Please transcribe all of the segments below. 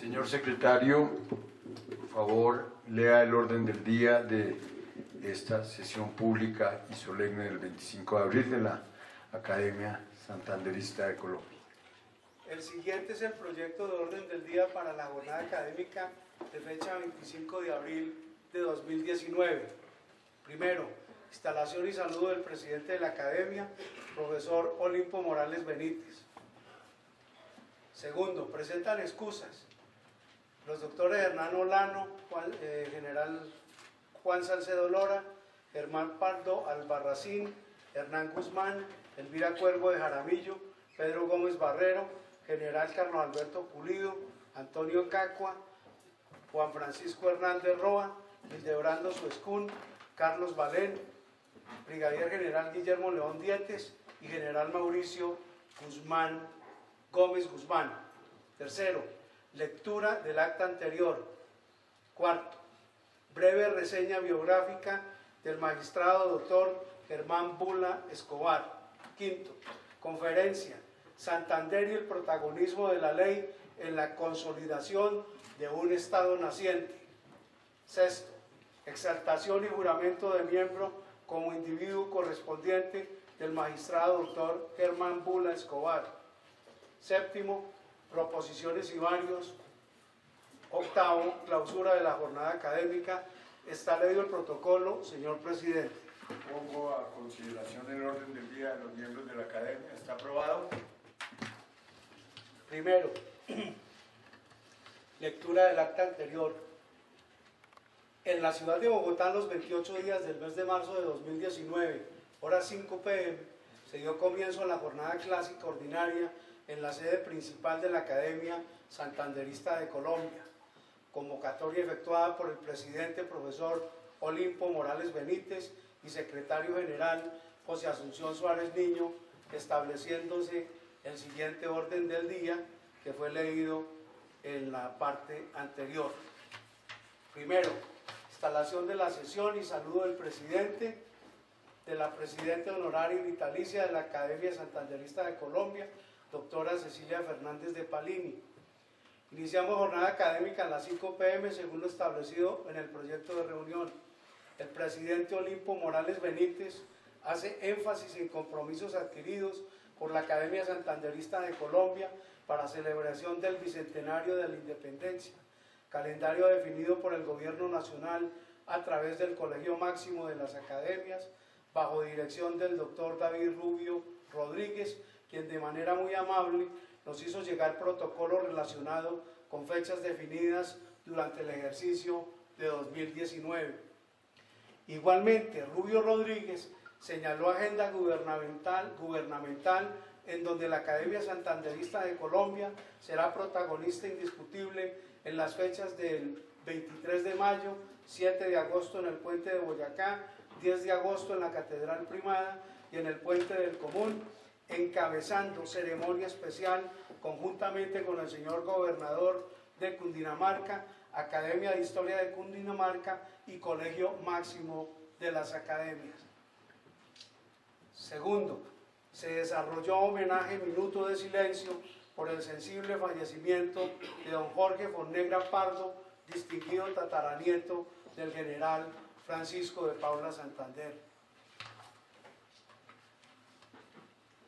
Señor secretario, por favor, lea el orden del día de esta sesión pública y solemne del 25 de abril de la Academia Santanderista de Colombia. El siguiente es el proyecto de orden del día para la jornada académica de fecha 25 de abril de 2019. Primero, instalación y saludo del presidente de la Academia, profesor Olimpo Morales Benítez. Segundo, presentan excusas los doctores Hernán Olano, general Juan Salcedo Lora, Germán Pardo Albarracín, Hernán Guzmán, Elvira Cuervo de Jaramillo, Pedro Gómez Barrero, general Carlos Alberto Pulido, Antonio Cacua, Juan Francisco Hernández Roa, Hildebrando Suescún, Carlos Balén, brigadier general Guillermo León Dietes y general Mauricio Gómez Guzmán. Tercero, lectura del acta anterior. Cuarto, breve reseña biográfica del magistrado doctor Germán Bula Escobar. Quinto, conferencia, Santander y el protagonismo de la ley en la consolidación de un Estado naciente. Sexto, exaltación y juramento de miembro como individuo correspondiente del magistrado doctor Germán Bula Escobar. Séptimo, proposiciones y varios. Octavo, clausura de la jornada académica. Está leído el protocolo, señor presidente. Pongo a consideración el orden del día de los miembros de la Academia. ¿Está aprobado? Primero, lectura del acta anterior. En la ciudad de Bogotá, los 28 días del mes de marzo de 2019, horas 5 p.m., se dio comienzo a la jornada clásica ordinaria en la sede principal de la Academia Santanderista de Colombia, convocatoria efectuada por el presidente profesor Olimpo Morales Benítez y secretario general José Asunción Suárez Niño, estableciéndose el siguiente orden del día que fue leído en la parte anterior. Primero, instalación de la sesión y saludo del presidente, de la presidenta honoraria y vitalicia de la Academia Santanderista de Colombia, doctora Cecilia Fernández de Palini. Iniciamos jornada académica a las 5 p.m. según lo establecido en el proyecto de reunión. El presidente Olimpo Morales Benítez hace énfasis en compromisos adquiridos por la Academia Santanderista de Colombia para celebración del bicentenario de la independencia, calendario definido por el Gobierno Nacional a través del Colegio Máximo de las Academias, bajo dirección del doctor David Rubio Rodríguez, quien de manera muy amable nos hizo llegar protocolo relacionado con fechas definidas durante el ejercicio de 2019. Igualmente, Rubio Rodríguez señaló agenda gubernamental en donde la Academia Santanderista de Colombia será protagonista indiscutible en las fechas del 23 de mayo, 7 de agosto en el Puente de Boyacá, 10 de agosto en la Catedral Primada y en el Puente del Común, encabezando ceremonia especial conjuntamente con el señor gobernador de Cundinamarca, Academia de Historia de Cundinamarca y Colegio Máximo de las Academias. Segundo, se desarrolló homenaje minuto de silencio por el sensible fallecimiento de don Jorge Fonnegra Pardo, distinguido tataranieto del general Francisco de Paula Santander.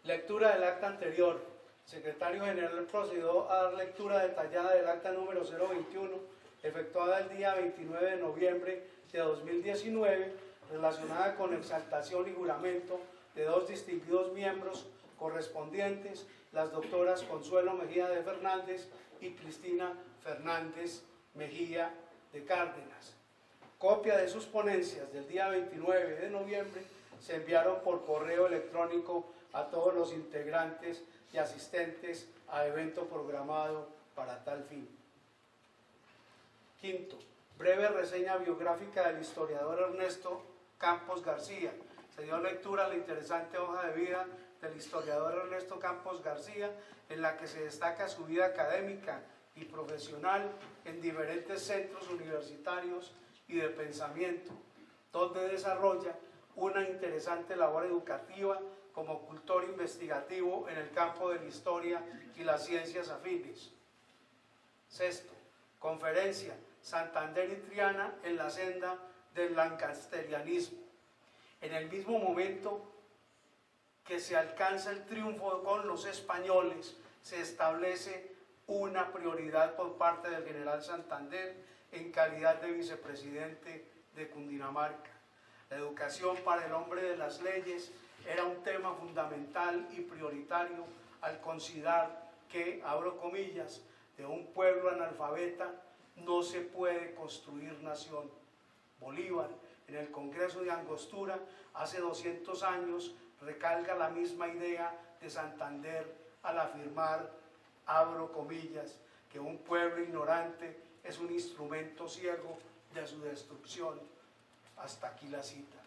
Lectura del acta anterior. El secretario general procedió a dar lectura detallada del acta número 021, efectuada el día 29 de noviembre de 2019, relacionada con exaltación y juramento de dos distinguidos miembros correspondientes, las doctoras Consuelo Mejía de Fernández y Cristina Fernández Mejía de Cárdenas. Copia de sus ponencias del día 29 de noviembre se enviaron por correo electrónico a todos los integrantes y asistentes a evento programado para tal fin. Quinto, breve reseña biográfica del historiador Ernesto Campos García. Se dio lectura a la interesante hoja de vida del historiador Ernesto Campos García, en la que se destaca su vida académica y profesional en diferentes centros universitarios y de pensamiento, donde desarrolla una interesante labor educativa como cultor investigativo en el campo de la historia y las ciencias afines. Sexto, Conferencia Santander y Triana en la senda del lancasterianismo. En el mismo momento que se alcanza el triunfo con los españoles, se establece una prioridad por parte del general Santander en calidad de vicepresidente de Cundinamarca. La educación para el hombre de las leyes era un tema fundamental y prioritario al considerar que, abro comillas, de un pueblo analfabeta no se puede construir nación. Bolívar, en el Congreso de Angostura, hace 200 años, recalca la misma idea de Santander al afirmar, abro comillas, que un pueblo ignorante es un instrumento ciego de su destrucción. Hasta aquí la cita.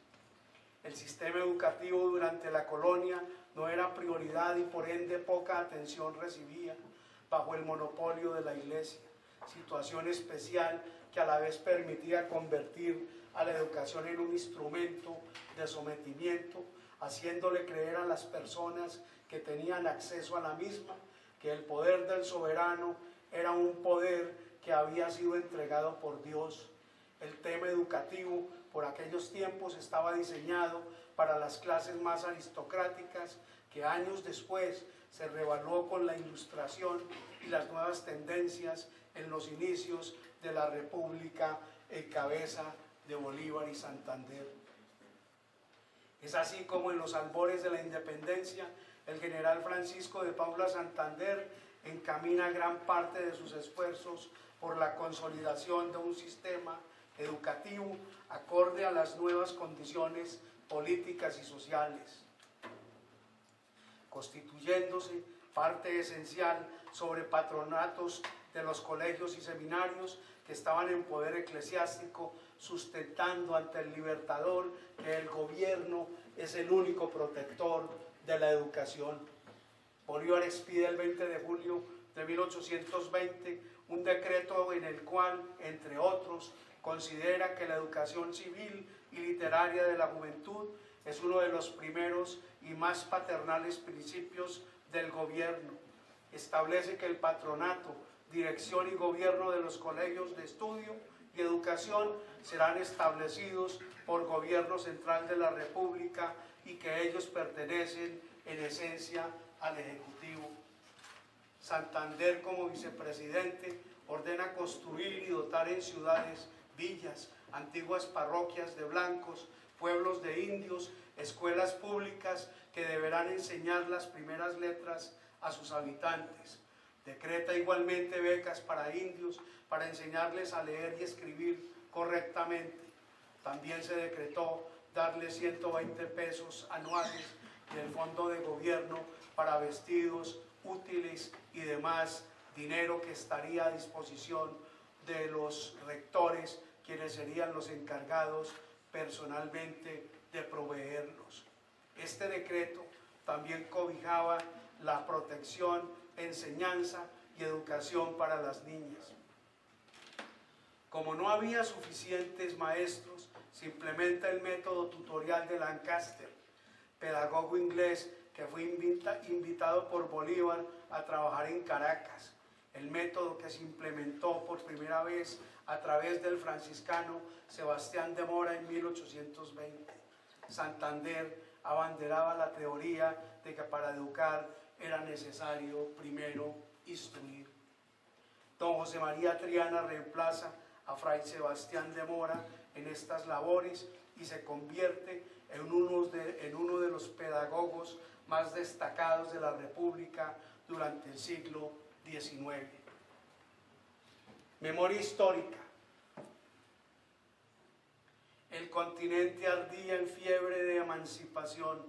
El sistema educativo durante la colonia no era prioridad y por ende poca atención recibía bajo el monopolio de la Iglesia, situación especial que a la vez permitía convertir a la educación en un instrumento de sometimiento, haciéndole creer a las personas que tenían acceso a la misma que el poder del soberano era un poder que había sido entregado por Dios. El tema educativo por aquellos tiempos estaba diseñado para las clases más aristocráticas, que años después se revaluó con la Ilustración y las nuevas tendencias en los inicios de la República en cabeza de Bolívar y Santander. Es así como en los albores de la independencia, el general Francisco de Paula Santander encamina gran parte de sus esfuerzos por la consolidación de un sistema educativo acorde a las nuevas condiciones políticas y sociales, constituyéndose parte esencial sobre patronatos de los colegios y seminarios que estaban en poder eclesiástico, sustentando ante el Libertador que el gobierno es el único protector de la educación. Bolívar expide el 20 de julio de 1820 un decreto en el cual, entre otros, considera que la educación civil y literaria de la juventud es uno de los primeros y más paternales principios del gobierno. Establece que el patronato, dirección y gobierno de los colegios de estudio y educación serán establecidos por gobierno central de la República y que ellos pertenecen en esencia al Ejecutivo. Santander, como vicepresidente, ordena construir y dotar en ciudades, villas, antiguas parroquias de blancos, pueblos de indios, escuelas públicas que deberán enseñar las primeras letras a sus habitantes. Decreta igualmente becas para indios para enseñarles a leer y escribir correctamente. También se decretó darles 120 pesos anuales del fondo de gobierno para vestidos, útiles y demás dinero que estaría a disposición de los rectores, quienes serían los encargados personalmente de proveerlos. Este decreto también cobijaba la protección, enseñanza y educación para las niñas. Como no había suficientes maestros, se implementa el método tutorial de Lancaster, pedagogo inglés que fue invitado por Bolívar a trabajar en Caracas. El método que se implementó por primera vez a través del franciscano Sebastián de Mora en 1820. Santander abanderaba la teoría de que para educar era necesario primero instruir. Don José María Triana reemplaza a Fray Sebastián de Mora en estas labores y se convierte en uno de los pedagogos más destacados de la República durante el siglo XIX. Memoria histórica. El continente ardía en fiebre de emancipación.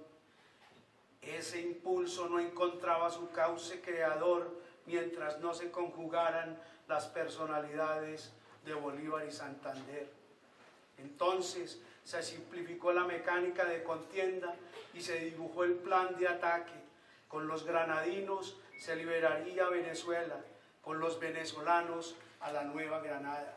Ese impulso no encontraba su cauce creador mientras no se conjugaran las personalidades de Bolívar y Santander. Entonces se simplificó la mecánica de contienda y se dibujó el plan de ataque. Con los granadinos se liberaría Venezuela, con los venezolanos a la Nueva Granada.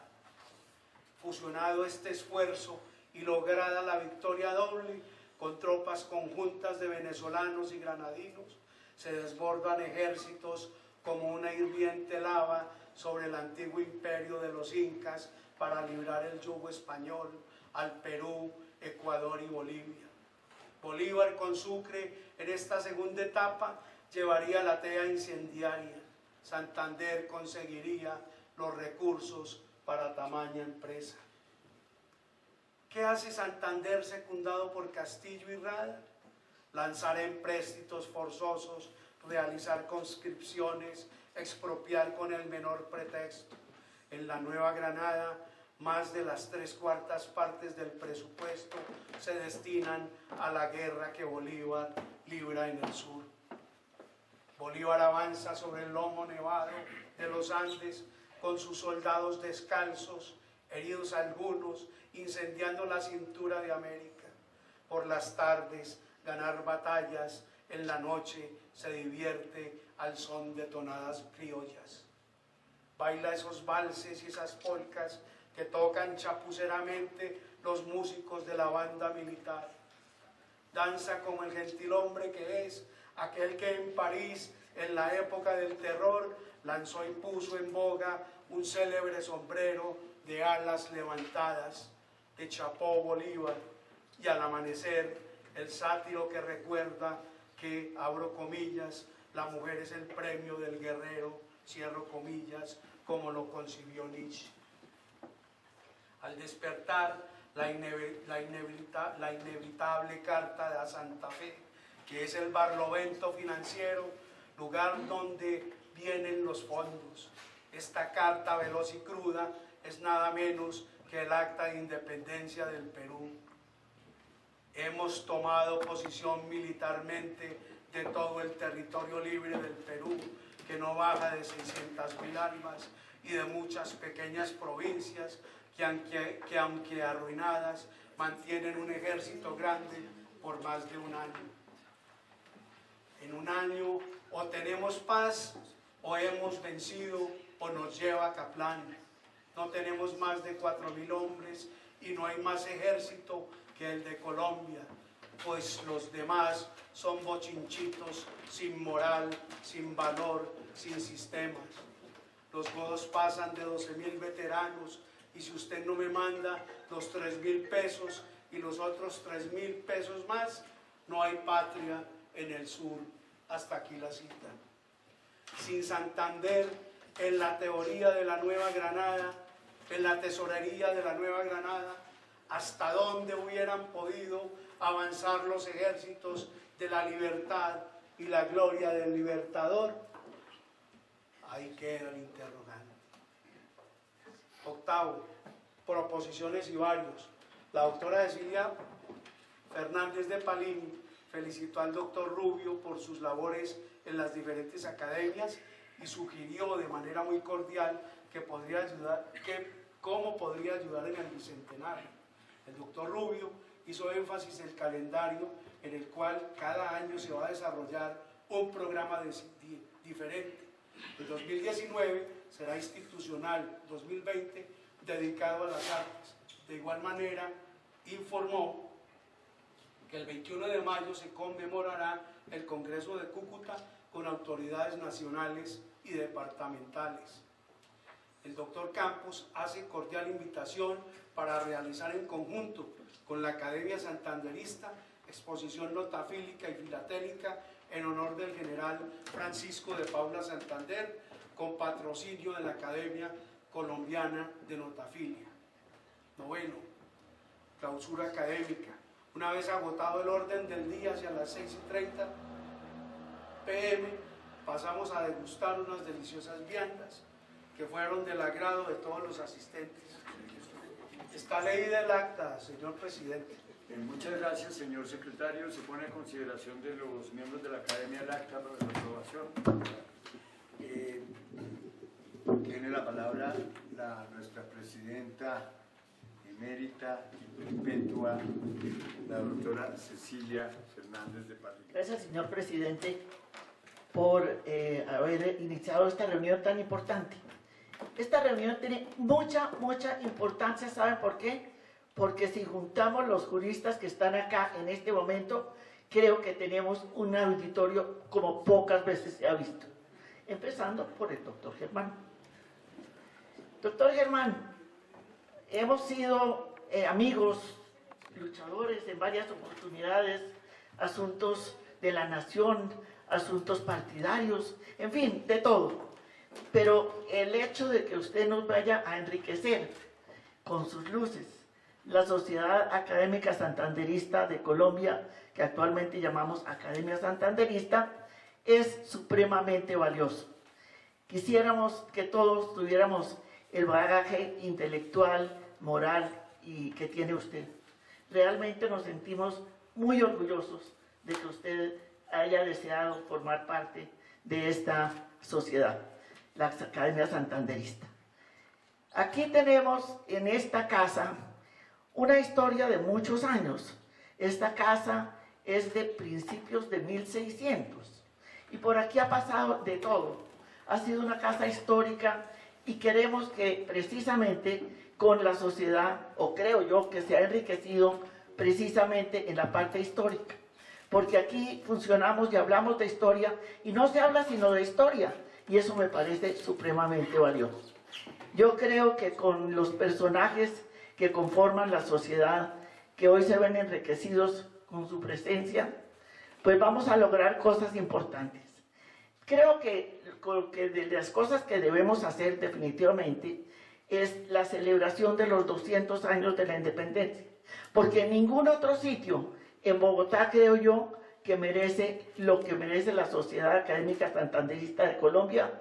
Fusionado este esfuerzo y lograda la victoria doble, con tropas conjuntas de venezolanos y granadinos, se desbordan ejércitos como una hirviente lava sobre el antiguo imperio de los incas para librar el yugo español al Perú, Ecuador y Bolivia. Bolívar con Sucre en esta segunda etapa llevaría la tea incendiaria. Santander conseguiría los recursos para tamaña empresa. ¿Qué hace Santander secundado por Castillo y Rada? Lanzar empréstitos forzosos, realizar conscripciones, expropiar con el menor pretexto. En la Nueva Granada, más de las 3/4 partes del presupuesto se destinan a la guerra que Bolívar libra en el sur. Bolívar avanza sobre el lomo nevado de los Andes con sus soldados descalzos, heridos algunos, incendiando la cintura de América. Por las tardes, ganar batallas, en la noche se divierte al son de tonadas criollas. Baila esos valses y esas polcas que tocan chapuceramente los músicos de la banda militar. Danza como el gentilhombre que es, aquel que en París, en la época del terror, lanzó y puso en boga un célebre sombrero de alas levantadas, de Chapó Bolívar, y al amanecer, el sátiro que recuerda que, abro comillas, la mujer es el premio del guerrero, cierro comillas, como lo concibió Nietzsche. Al despertar, la inevitable carta de Santa Fe, que es el barlovento financiero, lugar donde vienen los fondos. Esta carta veloz y cruda es nada menos que el acta de independencia del Perú. Hemos tomado posición militarmente de todo el territorio libre del Perú, que no baja de 600.000 almas, y de muchas pequeñas provincias que aunque arruinadas, mantienen un ejército grande por más de un año. En un año o tenemos paz, o hemos vencido, o nos lleva Caplán. No tenemos más de 4.000 hombres y no hay más ejército que el de Colombia, pues los demás son bochinchitos sin moral, sin valor, sin sistemas. Los godos pasan de 12.000 veteranos, y si usted no me manda los 3.000 pesos y los otros 3.000 pesos más, no hay patria en el sur. Hasta aquí la cita. Sin Santander, en la teoría de la Nueva Granada, en la tesorería de la Nueva Granada, ¿hasta dónde hubieran podido avanzar los ejércitos de la libertad y la gloria del libertador? Ahí queda el interrogante. Octavo, proposiciones y varios. La doctora Cecilia Fernández de Palín felicitó al doctor Rubio por sus labores en las diferentes academias y sugirió de manera muy cordial cómo podría ayudar en el bicentenario. El doctor Rubio hizo énfasis en el calendario en el cual cada año se va a desarrollar un programa diferente. El 2019 será institucional, 2020 dedicado a las artes. De igual manera, informó que el 21 de mayo se conmemorará el Congreso de Cúcuta con autoridades nacionales y departamentales. El doctor Campos hace cordial invitación para realizar en conjunto con la Academia Santanderista exposición notafílica y filatélica en honor del general Francisco de Paula Santander, con patrocinio de la Academia Colombiana de Notafilia. Noveno, clausura académica. Una vez agotado el orden del día hacia las 6:30 p.m., pasamos a degustar unas deliciosas viandas que fueron del agrado de todos los asistentes. Está leída el acta, señor presidente. Muchas gracias, señor secretario. Se pone a consideración de los miembros de la Academia el acta de la aprobación. Tiene la palabra nuestra presidenta emérita y perpetua, la doctora Cecilia Fernández de Palín. Gracias, señor presidente, por haber iniciado esta reunión tan importante. Esta reunión tiene mucha importancia, ¿saben por qué? Porque si juntamos los juristas que están acá en este momento, creo que tenemos un auditorio como pocas veces se ha visto. Empezando por el doctor Germán. Doctor Germán, hemos sido amigos, luchadores en varias oportunidades, asuntos de la nación, asuntos partidarios, en fin, de todo. Pero el hecho de que usted nos vaya a enriquecer con sus luces la Sociedad Académica Santanderista de Colombia, que actualmente llamamos Academia Santanderista, es supremamente valioso. Quisiéramos que todos tuviéramos el bagaje intelectual, moral y que tiene usted. Realmente nos sentimos muy orgullosos de que usted haya deseado formar parte de esta sociedad, la Academia Santanderista. Aquí tenemos en esta casa una historia de muchos años. Esta casa es de principios de 1600 y por aquí ha pasado de todo. Ha sido una casa histórica y queremos que precisamente con la sociedad, o creo yo que se ha enriquecido precisamente en la parte histórica, porque aquí funcionamos y hablamos de historia y no se habla sino de historia, y eso me parece supremamente valioso. Yo creo que con los personajes que conforman la sociedad, que hoy se ven enriquecidos con su presencia, pues vamos a lograr cosas importantes. Creo que de las cosas que debemos hacer definitivamente es la celebración de los 200 años de la independencia, porque en ningún otro sitio en Bogotá creo yo que merece lo que merece la Sociedad Académica Santanderista de Colombia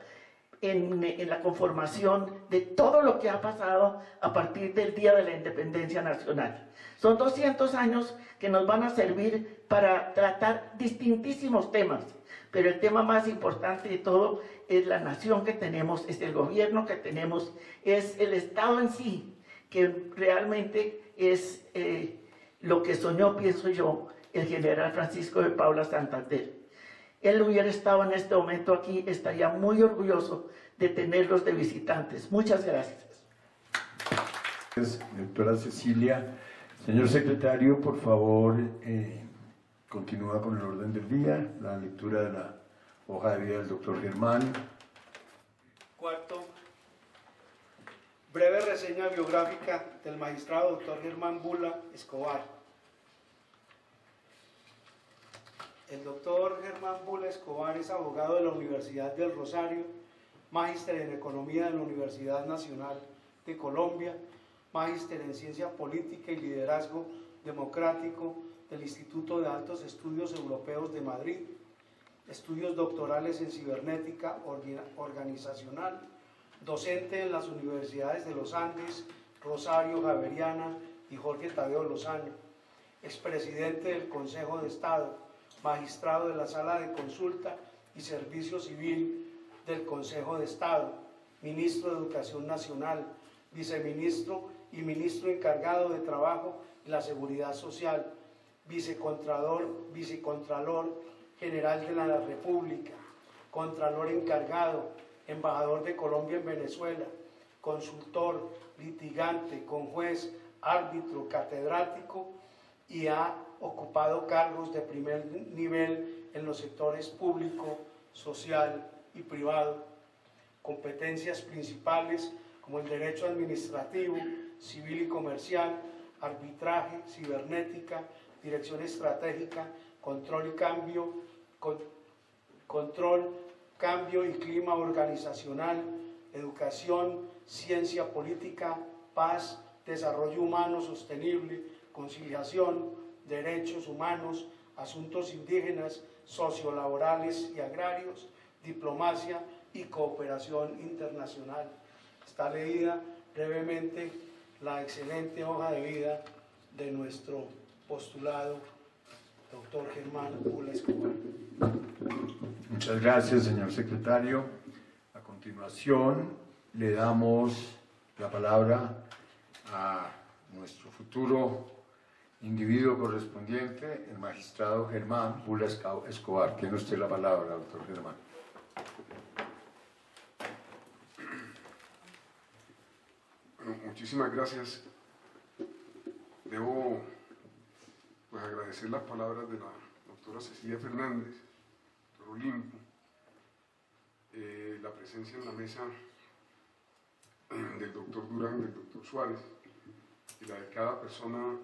en la conformación de todo lo que ha pasado a partir del Día de la Independencia Nacional. Son 200 años que nos van a servir para tratar distintísimos temas, pero el tema más importante de todo es la nación que tenemos, es el gobierno que tenemos, es el Estado en sí, que realmente es lo que soñó, pienso yo, el general Francisco de Paula Santander. Él hubiera estado en este momento aquí, estaría muy orgulloso de tenerlos de visitantes. Muchas gracias. Doctora Cecilia. Señor secretario, por favor, continúa con el orden del día, la lectura de la hoja de vida del doctor Germán. Cuarto, breve reseña biográfica del magistrado doctor Germán Bula Escobar. El doctor Germán Bula Escobar es abogado de la Universidad del Rosario, magíster en Economía de la Universidad Nacional de Colombia, magíster en Ciencia Política y Liderazgo Democrático del Instituto de Altos Estudios Europeos de Madrid, estudios doctorales en Cibernética Organizacional, docente en las universidades de los Andes, Rosario, Javeriana y Jorge Tadeo Lozano, expresidente del Consejo de Estado, magistrado de la Sala de Consulta y Servicio Civil del Consejo de Estado, ministro de Educación Nacional, viceministro y ministro encargado de Trabajo y la Seguridad Social, vicecontralor general de la República, contralor encargado, embajador de Colombia en Venezuela, consultor, litigante, conjuez, árbitro, catedrático y ha ocupado cargos de primer nivel en los sectores público, social y privado. Competencias principales como el derecho administrativo, civil y comercial, arbitraje, cibernética, dirección estratégica, control, cambio y clima organizacional, educación, ciencia política, paz, desarrollo humano sostenible, conciliación, derechos humanos, asuntos indígenas, sociolaborales y agrarios, diplomacia y cooperación internacional. Está leída brevemente la excelente hoja de vida de nuestro postulado, doctor Germán Bula Escobar. Muchas gracias, señor secretario. A continuación, le damos la palabra a nuestro futuro individuo correspondiente, el magistrado Germán Bula Escobar. Tiene usted la palabra, doctor Germán. Bueno, muchísimas gracias. Debo pues, agradecer las palabras de la doctora Cecilia Fernández, doctor Olimpo, la presencia en la mesa del doctor Durán, del doctor Suárez, y la de cada persona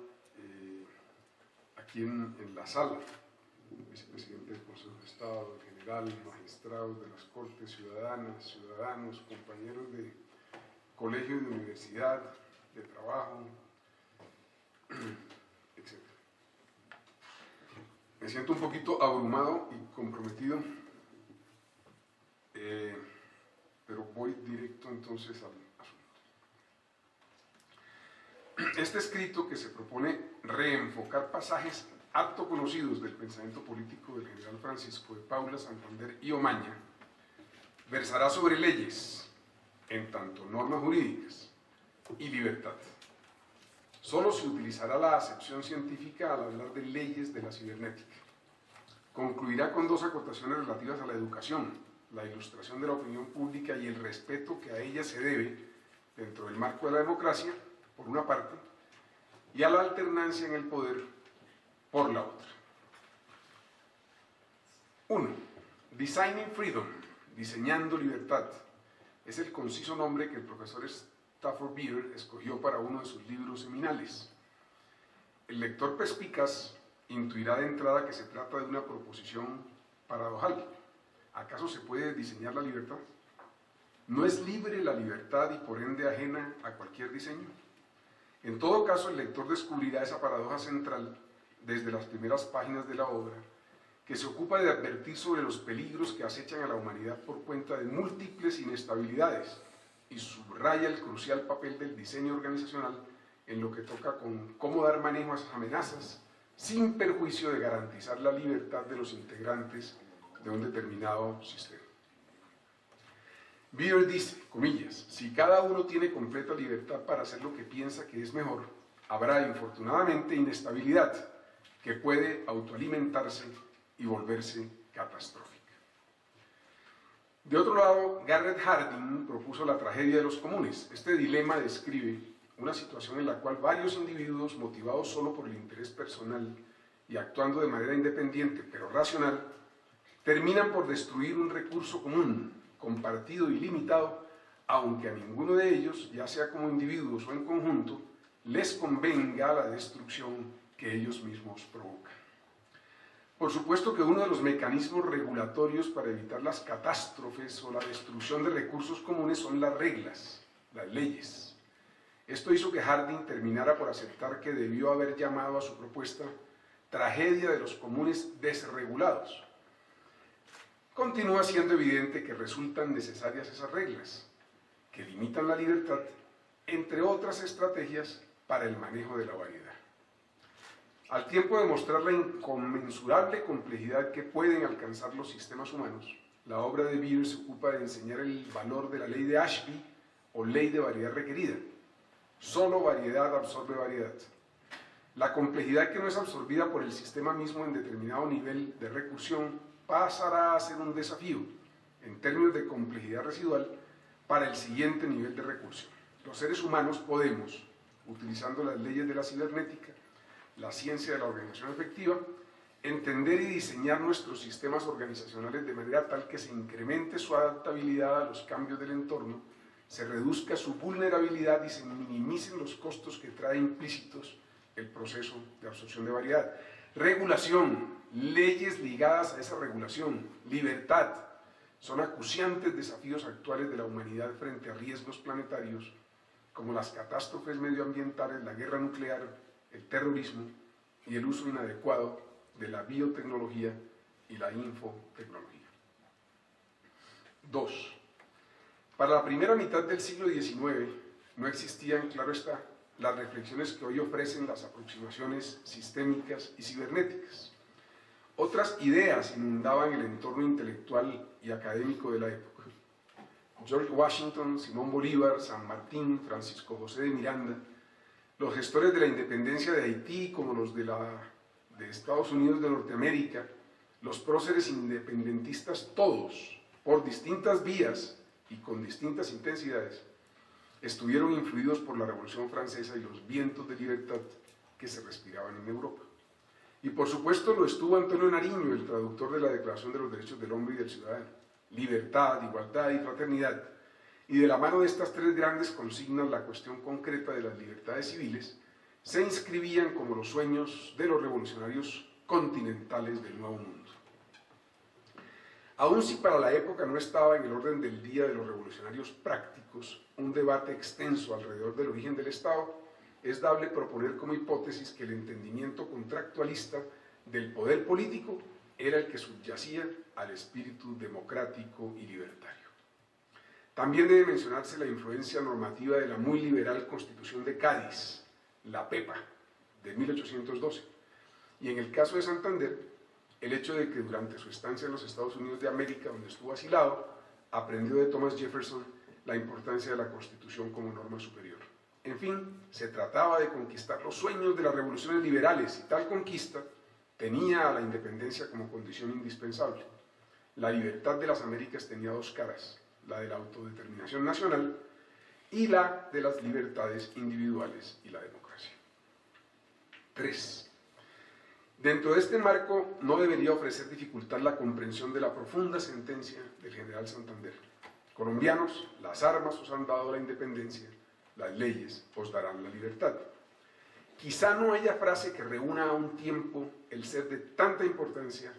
aquí en la sala, el vicepresidente del Consejo de Estado, el general, magistrados de las Cortes, ciudadanas, ciudadanos, compañeros de colegio y de universidad, de trabajo, etc. Me siento un poquito abrumado y comprometido, pero voy directo entonces al asunto. Este escrito, que se propone reenfocar pasajes harto conocidos del pensamiento político del general Francisco de Paula, Santander y Omaña, versará sobre leyes, en tanto normas jurídicas, y libertad. Solo se utilizará la acepción científica al hablar de leyes de la cibernética. Concluirá con dos acotaciones relativas a la educación, la ilustración de la opinión pública y el respeto que a ella se debe dentro del marco de la democracia, por una parte, y a la alternancia en el poder, por la otra. 1. Designing Freedom, diseñando libertad, es el conciso nombre que el profesor Stafford Beer escogió para uno de sus libros seminales. El lector perspicaz intuirá de entrada que se trata de una proposición paradojal. ¿Acaso se puede diseñar la libertad? ¿No es libre la libertad y por ende ajena a cualquier diseño? En todo caso, el lector descubrirá esa paradoja central desde las primeras páginas de la obra, que se ocupa de advertir sobre los peligros que acechan a la humanidad por cuenta de múltiples inestabilidades y subraya el crucial papel del diseño organizacional en lo que toca con cómo dar manejo a esas amenazas sin perjuicio de garantizar la libertad de los integrantes de un determinado sistema. Beer dice, comillas, si cada uno tiene completa libertad para hacer lo que piensa que es mejor, habrá infortunadamente inestabilidad que puede autoalimentarse y volverse catastrófica. De otro lado, Garrett Hardin propuso la tragedia de los comunes. Este dilema describe una situación en la cual varios individuos, motivados solo por el interés personal y actuando de manera independiente pero racional, terminan por destruir un recurso común, compartido y limitado, aunque a ninguno de ellos, ya sea como individuos o en conjunto, les convenga la destrucción que ellos mismos provocan. Por supuesto que uno de los mecanismos regulatorios para evitar las catástrofes o la destrucción de recursos comunes son las reglas, las leyes. Esto hizo que Harding terminara por aceptar que debió haber llamado a su propuesta tragedia de los comunes desregulados. Continúa siendo evidente que resultan necesarias esas reglas, que limitan la libertad, entre otras estrategias para el manejo de la variedad. Al tiempo de mostrar la inconmensurable complejidad que pueden alcanzar los sistemas humanos, la obra de Beer se ocupa de enseñar el valor de la ley de Ashby o ley de variedad requerida. Solo variedad absorbe variedad. La complejidad que no es absorbida por el sistema mismo en determinado nivel de recursión pasará a ser un desafío, en términos de complejidad residual, para el siguiente nivel de recursión. Los seres humanos podemos, utilizando las leyes de la cibernética, la ciencia de la organización efectiva, entender y diseñar nuestros sistemas organizacionales de manera tal que se incremente su adaptabilidad a los cambios del entorno, se reduzca su vulnerabilidad y se minimicen los costos que trae implícitos el proceso de absorción de variedad. Regulación, leyes ligadas a esa regulación, libertad, son acuciantes desafíos actuales de la humanidad frente a riesgos planetarios como las catástrofes medioambientales, la guerra nuclear, el terrorismo y el uso inadecuado de la biotecnología y la infotecnología. 2. Para la primera mitad del siglo XIX no existían, claro está, las reflexiones que hoy ofrecen las aproximaciones sistémicas y cibernéticas. Otras ideas inundaban el entorno intelectual y académico de la época. George Washington, Simón Bolívar, San Martín, Francisco José de Miranda, los gestores de la independencia de Haití como los de Estados Unidos de Norteamérica, los próceres independentistas todos, por distintas vías y con distintas intensidades, estuvieron influidos por la Revolución Francesa y los vientos de libertad que se respiraban en Europa. Y por supuesto lo estuvo Antonio Nariño, el traductor de la Declaración de los Derechos del Hombre y del Ciudadano. Libertad, igualdad y fraternidad y de la mano de estas tres grandes consignas, la cuestión concreta de las libertades civiles, se inscribían como los sueños de los revolucionarios continentales del Nuevo Mundo. Aun si para la época no estaba en el orden del día de los revolucionarios prácticos un debate extenso alrededor del origen del Estado, es dable proponer como hipótesis que el entendimiento contractualista del poder político era el que subyacía al espíritu democrático y libertario. También debe mencionarse la influencia normativa de la muy liberal Constitución de Cádiz, la PEPA, de 1812, y en el caso de Santander, el hecho de que durante su estancia en los Estados Unidos de América, donde estuvo asilado, aprendió de Thomas Jefferson la importancia de la Constitución como norma superior. En fin, se trataba de conquistar los sueños de las revoluciones liberales y tal conquista tenía a la independencia como condición indispensable. La libertad de las Américas tenía dos caras, la de la autodeterminación nacional y la de las libertades individuales y la democracia. 3. Dentro de este marco no debería ofrecer dificultad la comprensión de la profunda sentencia del general Santander. Colombianos, las armas os han dado la independencia, las leyes os darán la libertad. Quizá no haya frase que reúna a un tiempo el ser de tanta importancia,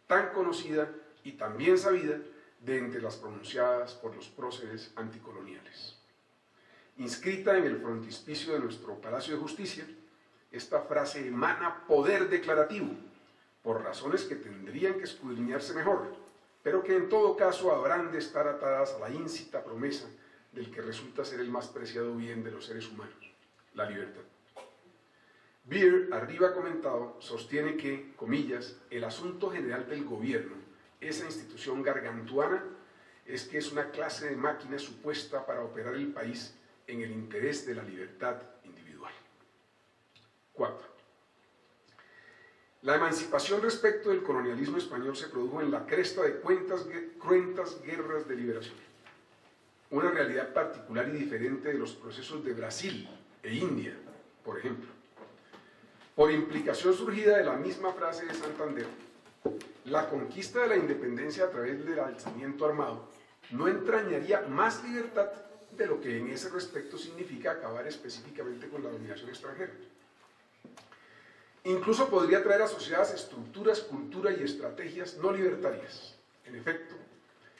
tan conocida y tan bien sabida de entre las pronunciadas por los próceres anticoloniales. Inscrita en el frontispicio de nuestro Palacio de Justicia, esta frase emana poder declarativo, por razones que tendrían que escudriñarse mejor, pero que en todo caso habrán de estar atadas a la íncita promesa del que resulta ser el más preciado bien de los seres humanos, la libertad. Beer, arriba comentado, sostiene que, comillas, el asunto general del gobierno, esa institución gargantuana, es que es una clase de máquina supuesta para operar el país en el interés de la libertad individual. 4. La emancipación respecto del colonialismo español se produjo en la cresta de cruentas guerras de liberación, una realidad particular y diferente de los procesos de Brasil e India, por ejemplo. Por implicación surgida de la misma frase de Santander, la conquista de la independencia a través del alzamiento armado no entrañaría más libertad de lo que en ese respecto significa acabar específicamente con la dominación extranjera. Incluso podría traer asociadas estructuras, cultura y estrategias no libertarias. En efecto,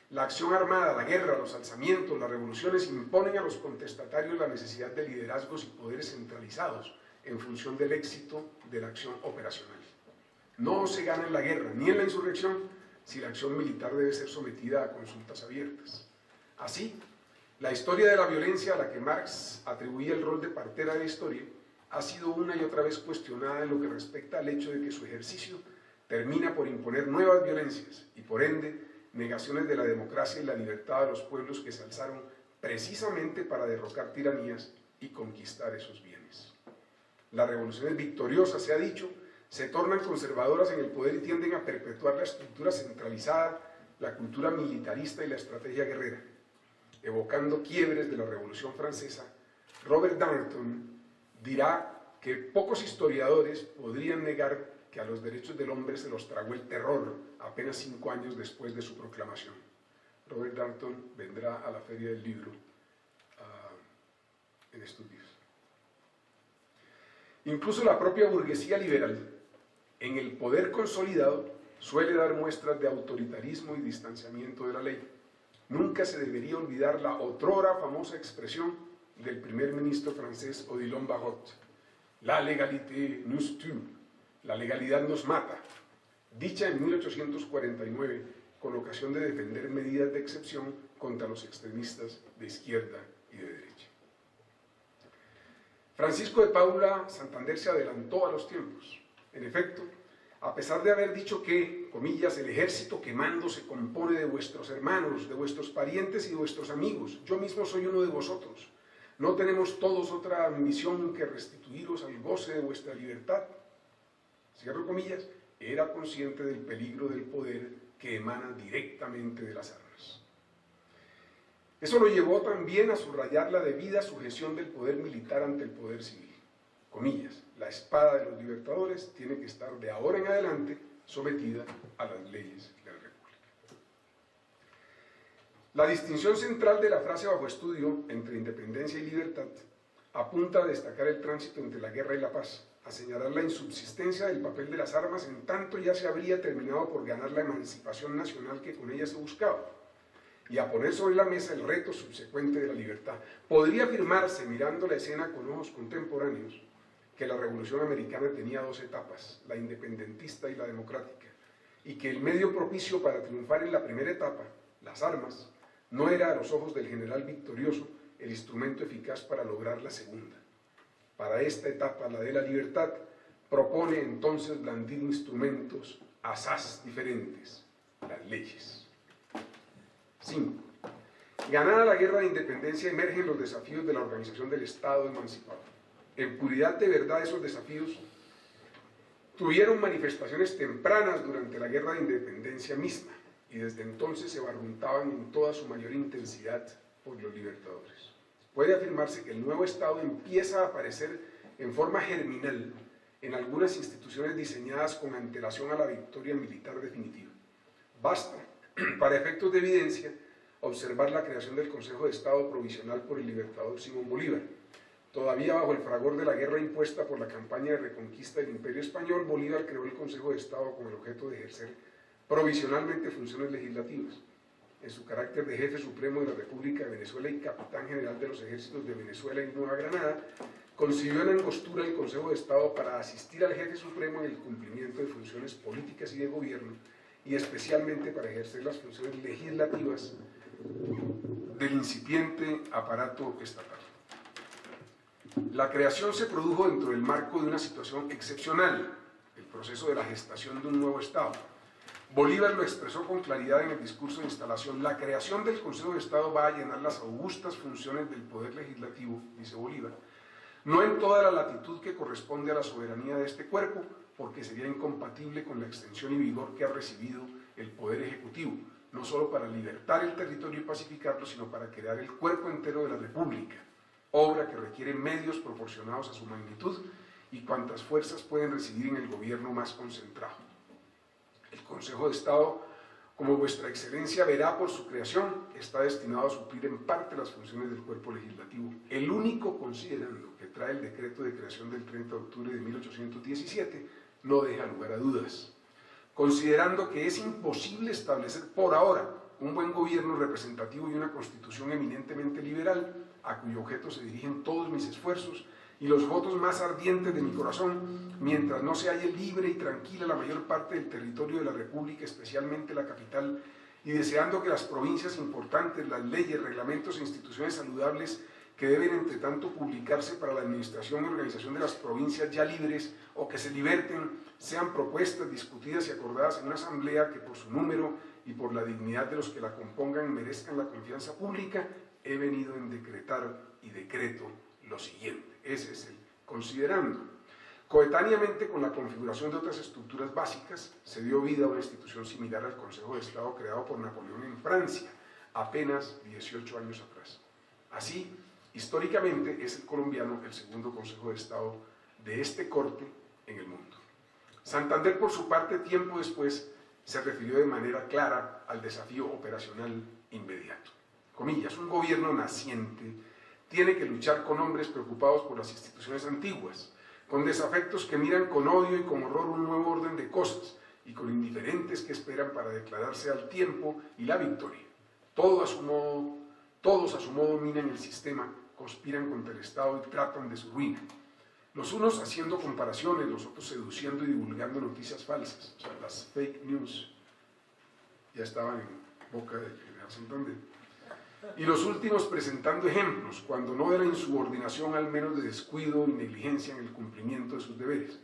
la acción armada, la guerra, los alzamientos, las revoluciones imponen a los contestatarios la necesidad de liderazgos y poderes centralizados en función del éxito de la acción operacional. No se gana en la guerra ni en la insurrección si la acción militar debe ser sometida a consultas abiertas. Así, la historia de la violencia a la que Marx atribuía el rol de partera de la historia ha sido una y otra vez cuestionada en lo que respecta al hecho de que su ejercicio termina por imponer nuevas violencias y, por ende, negaciones de la democracia y la libertad de los pueblos que se alzaron precisamente para derrocar tiranías y conquistar esos bienes. Las revoluciones victoriosas, se ha dicho, se tornan conservadoras en el poder y tienden a perpetuar la estructura centralizada, la cultura militarista y la estrategia guerrera. Evocando quiebres de la Revolución Francesa, Robert Darnton dirá que pocos historiadores podrían negar que a los derechos del hombre se los tragó el terror apenas 5 años después de su proclamación. Robert Darnton vendrá a la Feria del Libro en estos días. Incluso la propia burguesía liberal, en el poder consolidado, suele dar muestras de autoritarismo y distanciamiento de la ley. Nunca se debería olvidar la otrora famosa expresión del primer ministro francés Odilon Barrot: la légalité nous tue, la legalidad nos mata, dicha en 1849 con ocasión de defender medidas de excepción contra los extremistas de izquierda y de derecha. Francisco de Paula Santander se adelantó a los tiempos. En efecto, a pesar de haber dicho que, comillas, el ejército quemando se compone de vuestros hermanos, de vuestros parientes y de vuestros amigos, yo mismo soy uno de vosotros, no tenemos todos otra ambición que restituiros al goce de vuestra libertad, cierro comillas, era consciente del peligro del poder que emana directamente de las armas. Eso lo llevó también a subrayar la debida sujeción del poder militar ante el poder civil. Comillas, la espada de los libertadores tiene que estar de ahora en adelante sometida a las leyes de la República. La distinción central de la frase bajo estudio entre independencia y libertad apunta a destacar el tránsito entre la guerra y la paz, a señalar la insubsistencia del papel de las armas en tanto ya se habría terminado por ganar la emancipación nacional que con ella se buscaba, y a poner sobre la mesa el reto subsecuente de la libertad. Podría afirmarse, mirando la escena con ojos contemporáneos, que la Revolución Americana tenía dos etapas, la independentista y la democrática, y que el medio propicio para triunfar en la primera etapa, las armas, no era a los ojos del general victorioso el instrumento eficaz para lograr la segunda. Para esta etapa, la de la libertad, propone entonces blandir instrumentos asaz diferentes, las leyes. 5. Ganada la guerra de independencia emergen los desafíos de la organización del Estado emancipado. En puridad de verdad esos desafíos tuvieron manifestaciones tempranas durante la guerra de independencia misma y desde entonces se barruntaban en toda su mayor intensidad por los libertadores. Puede afirmarse que el nuevo Estado empieza a aparecer en forma germinal en algunas instituciones diseñadas con antelación a la victoria militar definitiva. Basta, para efectos de evidencia, observar la creación del Consejo de Estado Provisional por el libertador Simón Bolívar. Todavía bajo el fragor de la guerra impuesta por la campaña de reconquista del Imperio Español, Bolívar creó el Consejo de Estado con el objeto de ejercer provisionalmente funciones legislativas. En su carácter de jefe supremo de la República de Venezuela y capitán general de los ejércitos de Venezuela y Nueva Granada, concibió en Angostura el Consejo de Estado para asistir al jefe supremo en el cumplimiento de funciones políticas y de gobierno, y especialmente para ejercer las funciones legislativas del incipiente aparato estatal. La creación se produjo dentro del marco de una situación excepcional, el proceso de la gestación de un nuevo Estado. Bolívar lo expresó con claridad en el discurso de instalación: la creación del Consejo de Estado va a llenar las augustas funciones del Poder Legislativo, dice Bolívar, no en toda la latitud que corresponde a la soberanía de este cuerpo, porque sería incompatible con la extensión y vigor que ha recibido el Poder Ejecutivo, no solo para libertar el territorio y pacificarlo, sino para crear el cuerpo entero de la República, obra que requiere medios proporcionados a su magnitud y cuantas fuerzas pueden residir en el gobierno más concentrado. El Consejo de Estado, como vuestra excelencia verá por su creación, está destinado a suplir en parte las funciones del cuerpo legislativo, el único considerando que trae el decreto de creación del 30 de octubre de 1817, no deja lugar a dudas. Considerando que es imposible establecer por ahora un buen gobierno representativo y una constitución eminentemente liberal, a cuyo objeto se dirigen todos mis esfuerzos y los votos más ardientes de mi corazón, mientras no se halle libre y tranquila la mayor parte del territorio de la República, especialmente la capital, y deseando que las provincias importantes, las leyes, reglamentos e instituciones saludables que deben entre tanto publicarse para la administración y organización de las provincias ya libres o que se liberten, sean propuestas, discutidas y acordadas en una asamblea que por su número y por la dignidad de los que la compongan merezcan la confianza pública, he venido en decretar y decreto lo siguiente. Ese es el considerando. Coetáneamente con la configuración de otras estructuras básicas, se dio vida a una institución similar al Consejo de Estado creado por Napoleón en Francia, apenas 18 años atrás. Así, históricamente es el colombiano el segundo Consejo de Estado de este corte en el mundo. Santander, por su parte, tiempo después, se refirió de manera clara al desafío operacional inmediato. Comillas, un gobierno naciente tiene que luchar con hombres preocupados por las instituciones antiguas, con desafectos que miran con odio y con horror un nuevo orden de cosas, y con indiferentes que esperan para declararse al tiempo y la victoria. Todos a su modo minan el sistema, conspiran contra el Estado y tratan de su ruina. Los unos haciendo comparaciones, los otros seduciendo y divulgando noticias falsas, o sea, las fake news ya estaban en boca de Santander. Y los últimos presentando ejemplos, cuando no de la insubordinación, al menos de descuido y negligencia en el cumplimiento de sus deberes.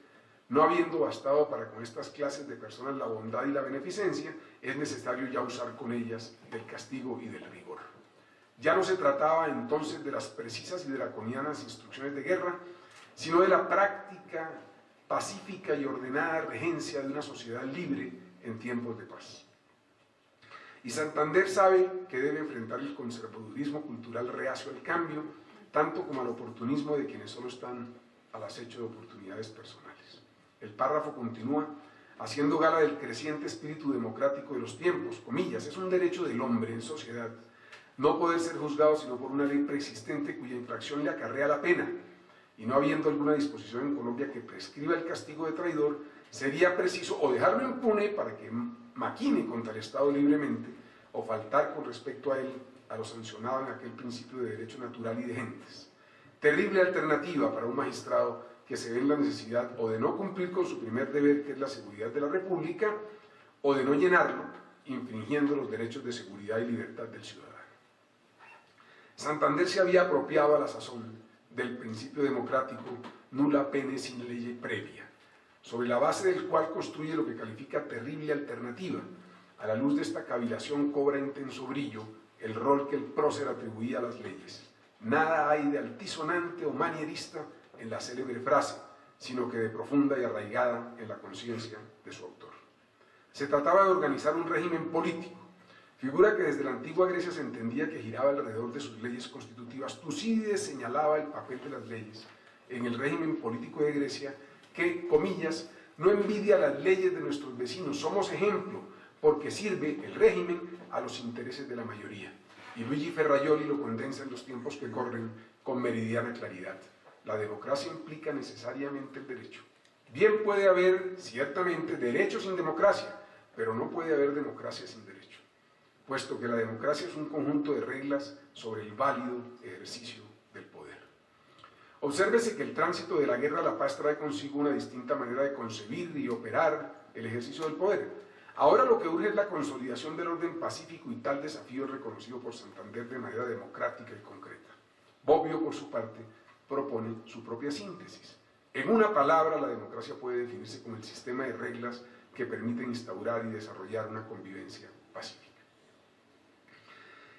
No habiendo bastado para con estas clases de personas la bondad y la beneficencia, es necesario ya usar con ellas del castigo y del rigor. Ya no se trataba entonces de las precisas y draconianas instrucciones de guerra, sino de la práctica pacífica y ordenada regencia de una sociedad libre en tiempos de paz. Y Santander sabe que debe enfrentar el conservadurismo cultural reacio al cambio, tanto como al oportunismo de quienes solo están al acecho de oportunidades personales. El párrafo continúa haciendo gala del creciente espíritu democrático de los tiempos, comillas, es un derecho del hombre en sociedad no poder ser juzgado sino por una ley preexistente cuya infracción le acarrea la pena, y no habiendo alguna disposición en Colombia que prescriba el castigo de traidor, sería preciso o dejarlo impune para que maquine contra el Estado libremente, o faltar con respecto a él a lo sancionado en aquel principio de derecho natural y de gentes. Terrible alternativa para un magistrado que se ve en la necesidad o de no cumplir con su primer deber, que es la seguridad de la República, o de no llenarlo, infringiendo los derechos de seguridad y libertad del ciudadano. Santander se había apropiado a la sazón del principio democrático nulla pene sin ley previa, sobre la base del cual construye lo que califica terrible alternativa. A la luz de esta cavilación cobra intenso brillo el rol que el prócer atribuía a las leyes. Nada hay de altisonante o manierista en la célebre frase, sino que de profunda y arraigada en la conciencia de su autor. Se trataba de organizar un régimen político, figura que desde la antigua Grecia se entendía que giraba alrededor de sus leyes constitutivas. Tucídides señalaba el papel de las leyes en el régimen político de Grecia, que, comillas, no envidia las leyes de nuestros vecinos, somos ejemplo, porque sirve el régimen a los intereses de la mayoría. Y Luigi Ferrajoli lo condensa en los tiempos que corren con meridiana claridad. La democracia implica necesariamente el derecho. Bien puede haber, ciertamente, derecho sin democracia, pero no puede haber democracia sin derecho, puesto que la democracia es un conjunto de reglas sobre el válido ejercicio del poder. Obsérvese que el tránsito de la guerra a la paz trae consigo una distinta manera de concebir y operar el ejercicio del poder. Ahora lo que urge es la consolidación del orden pacífico, y tal desafío es reconocido por Santander de manera democrática y concreta. Bobbio, por su parte, propone su propia síntesis. En una palabra, la democracia puede definirse como el sistema de reglas que permiten instaurar y desarrollar una convivencia pacífica.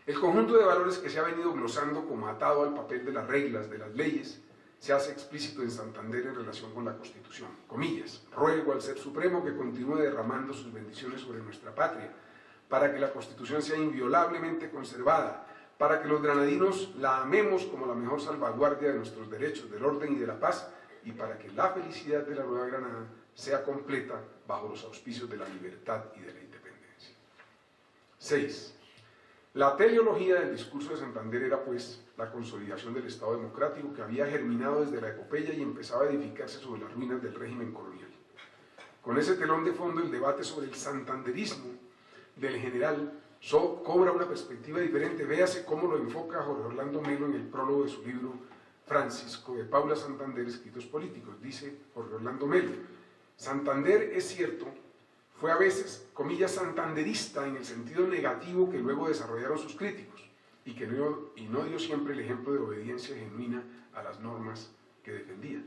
El conjunto de valores que se ha venido glosando como atado al papel de las reglas, de las leyes, se hace explícito en Santander en relación con la Constitución. Comillas, ruego al Ser Supremo que continúe derramando sus bendiciones sobre nuestra patria, para que la Constitución sea inviolablemente conservada, para que los granadinos la amemos como la mejor salvaguardia de nuestros derechos, del orden y de la paz, y para que la felicidad de la Nueva Granada sea completa bajo los auspicios de la libertad y de la independencia. 6. La teleología del discurso de Santander era, pues, la consolidación del Estado democrático que había germinado desde la epopeya y empezaba a edificarse sobre las ruinas del régimen colonial. Con ese telón de fondo, el debate sobre el santanderismo del general cobra una perspectiva diferente. Véase cómo lo enfoca Jorge Orlando Melo en el prólogo de su libro Francisco de Paula Santander, Escritos Políticos. Dice Jorge Orlando Melo: Santander, es cierto, fue a veces, comillas, santanderista en el sentido negativo que luego desarrollaron sus críticos, y no dio siempre el ejemplo de obediencia genuina a las normas que defendía.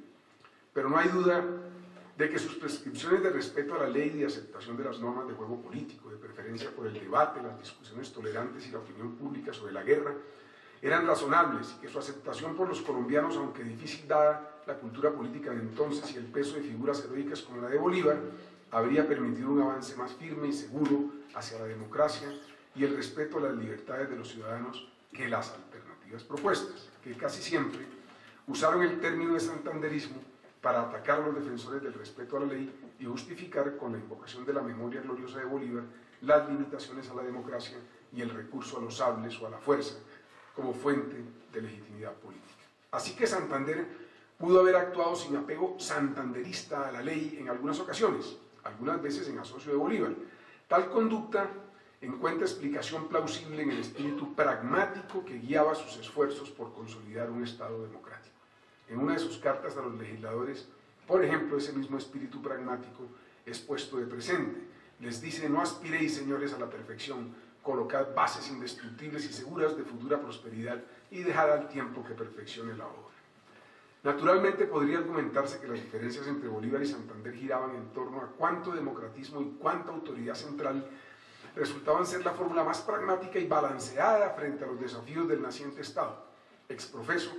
Pero no hay duda de que sus prescripciones de respeto a la ley y de aceptación de las normas de juego político, de preferencia por el debate, las discusiones tolerantes y la opinión pública sobre la guerra, eran razonables, y que su aceptación por los colombianos, aunque difícil dada la cultura política de entonces y el peso de figuras heroicas como la de Bolívar, habría permitido un avance más firme y seguro hacia la democracia y el respeto a las libertades de los ciudadanos que las alternativas propuestas, que casi siempre usaron el término de santanderismo para atacar a los defensores del respeto a la ley y justificar con la invocación de la memoria gloriosa de Bolívar las limitaciones a la democracia y el recurso a los sables o a la fuerza como fuente de legitimidad política. Así que Santander pudo haber actuado sin apego santanderista a la ley en algunas ocasiones, algunas veces en asocio de Bolívar. Tal conducta encuentra explicación plausible en el espíritu pragmático que guiaba sus esfuerzos por consolidar un Estado democrático. En una de sus cartas a los legisladores, por ejemplo, ese mismo espíritu pragmático es puesto de presente. Les dice: no aspiréis, señores, a la perfección, colocad bases indestructibles y seguras de futura prosperidad y dejad al tiempo que perfeccione la obra. Naturalmente podría argumentarse que las diferencias entre Bolívar y Santander giraban en torno a cuánto democratismo y cuánta autoridad central resultaban ser la fórmula más pragmática y balanceada frente a los desafíos del naciente Estado. Exprofeso,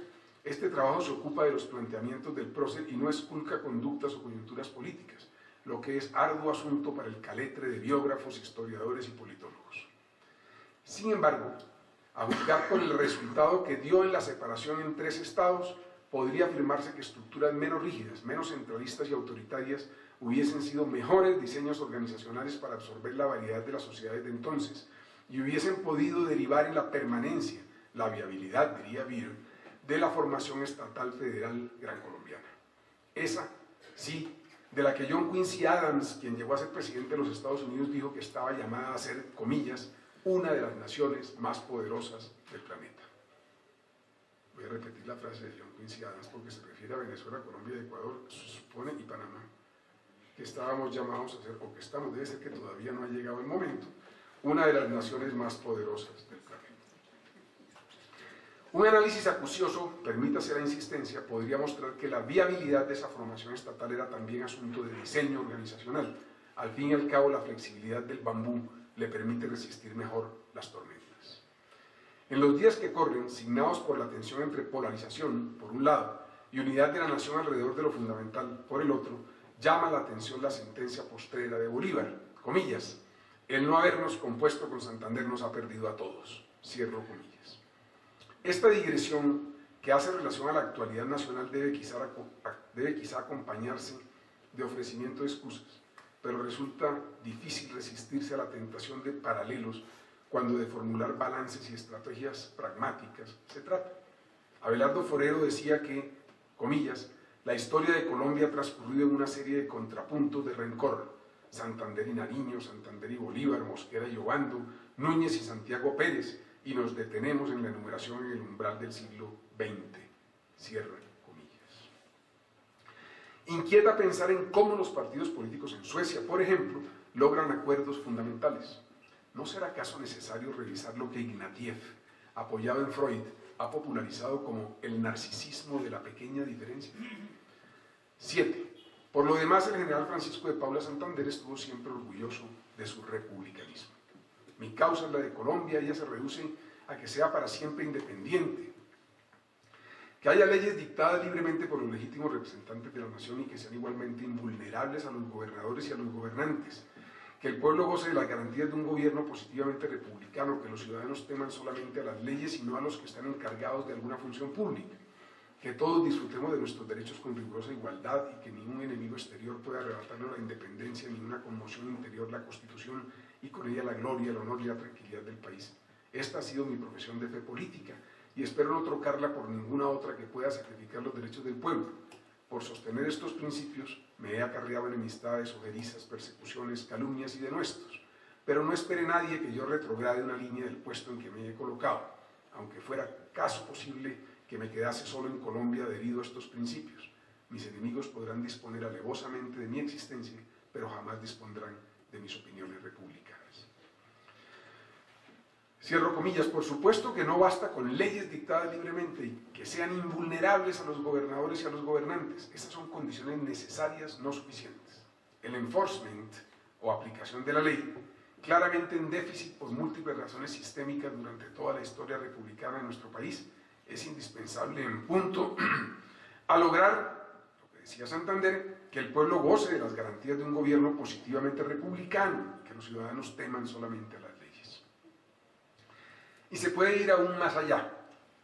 este trabajo se ocupa de los planteamientos del prócer y no esculca conductas o coyunturas políticas, lo que es arduo asunto para el caletre de biógrafos, historiadores y politólogos. Sin embargo, a juzgar por el resultado que dio en la separación en 3 estados, podría afirmarse que estructuras menos rígidas, menos centralistas y autoritarias hubiesen sido mejores diseños organizacionales para absorber la variedad de las sociedades de entonces y hubiesen podido derivar en la permanencia, la viabilidad, diría Vir, de la formación estatal federal gran colombiana. Esa, sí, de la que John Quincy Adams, quien llegó a ser presidente de los Estados Unidos, dijo que estaba llamada a ser, comillas, una de las naciones más poderosas del planeta. Voy a repetir la frase de John Quincy Adams porque se refiere a Venezuela, Colombia, Ecuador, se supone, y Panamá, que estábamos llamados a ser, o que estamos, debe ser que todavía no ha llegado el momento, una de las naciones más poderosas del planeta. Un análisis acucioso, permítase la insistencia, podría mostrar que la viabilidad de esa formación estatal era también asunto de diseño organizacional. Al fin y al cabo, la flexibilidad del bambú le permite resistir mejor las tormentas. En los días que corren, signados por la tensión entre polarización, por un lado, y unidad de la nación alrededor de lo fundamental, por el otro, llama la atención la sentencia postrera de Bolívar, comillas, el no habernos compuesto con Santander nos ha perdido a todos, cierro comillas. Esta digresión que hace relación a la actualidad nacional debe quizá acompañarse de ofrecimiento de excusas, pero resulta difícil resistirse a la tentación de paralelos cuando de formular balances y estrategias pragmáticas se trata. Abelardo Forero decía que, comillas, la historia de Colombia ha transcurrido en una serie de contrapuntos de rencor, Santander y Nariño, Santander y Bolívar, Mosquera y Obando, Núñez y Santiago Pérez, y nos detenemos en la enumeración en el umbral del siglo XX, cierra comillas. Inquieta pensar en cómo los partidos políticos en Suecia, por ejemplo, logran acuerdos fundamentales. ¿No será acaso necesario revisar lo que Ignatieff, apoyado en Freud, ha popularizado como el narcisismo de la pequeña diferencia? 7. Por lo demás, el general Francisco de Paula Santander estuvo siempre orgulloso de su republicanismo. Mi causa es la de Colombia, ella se reduce a que sea para siempre independiente, que haya leyes dictadas libremente por los legítimos representantes de la nación y que sean igualmente invulnerables a los gobernadores y a los gobernantes, que el pueblo goce de las garantías de un gobierno positivamente republicano, que los ciudadanos teman solamente a las leyes y no a los que están encargados de alguna función pública, que todos disfrutemos de nuestros derechos con rigurosa igualdad y que ningún enemigo exterior pueda arrebatarnos la independencia ni una conmoción interior la Constitución y con ella la gloria, el honor y la tranquilidad del país. Esta ha sido mi profesión de fe política y espero no trocarla por ninguna otra que pueda sacrificar los derechos del pueblo. Por sostener estos principios me he acarreado enemistades, ojerizas, persecuciones, calumnias y denuestos, pero no espere nadie que yo retrograde una línea del puesto en que me he colocado, aunque fuera caso posible que me quedase solo en Colombia debido a estos principios. Mis enemigos podrán disponer alevosamente de mi existencia, pero jamás dispondrán de mis opiniones republicanas. Cierro comillas, por supuesto que no basta con leyes dictadas libremente y que sean invulnerables a los gobernadores y a los gobernantes. Estas son condiciones necesarias, no suficientes. El enforcement o aplicación de la ley, claramente en déficit por múltiples razones sistémicas durante toda la historia republicana de nuestro país, es indispensable en punto a lograr, lo que decía Santander, que el pueblo goce de las garantías de un gobierno positivamente republicano, que los ciudadanos teman solamente a las leyes. Y se puede ir aún más allá.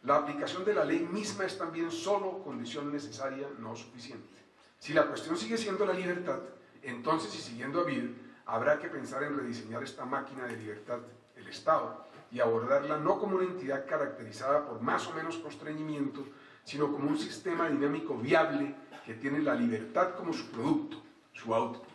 La aplicación de la ley misma es también solo condición necesaria, no suficiente. Si la cuestión sigue siendo la libertad, entonces, y siguiendo a Vir, habrá que pensar en rediseñar esta máquina de libertad, el Estado, y abordarla no como una entidad caracterizada por más o menos constreñimiento, sino como un sistema dinámico viable que tiene la libertad como su producto, su output.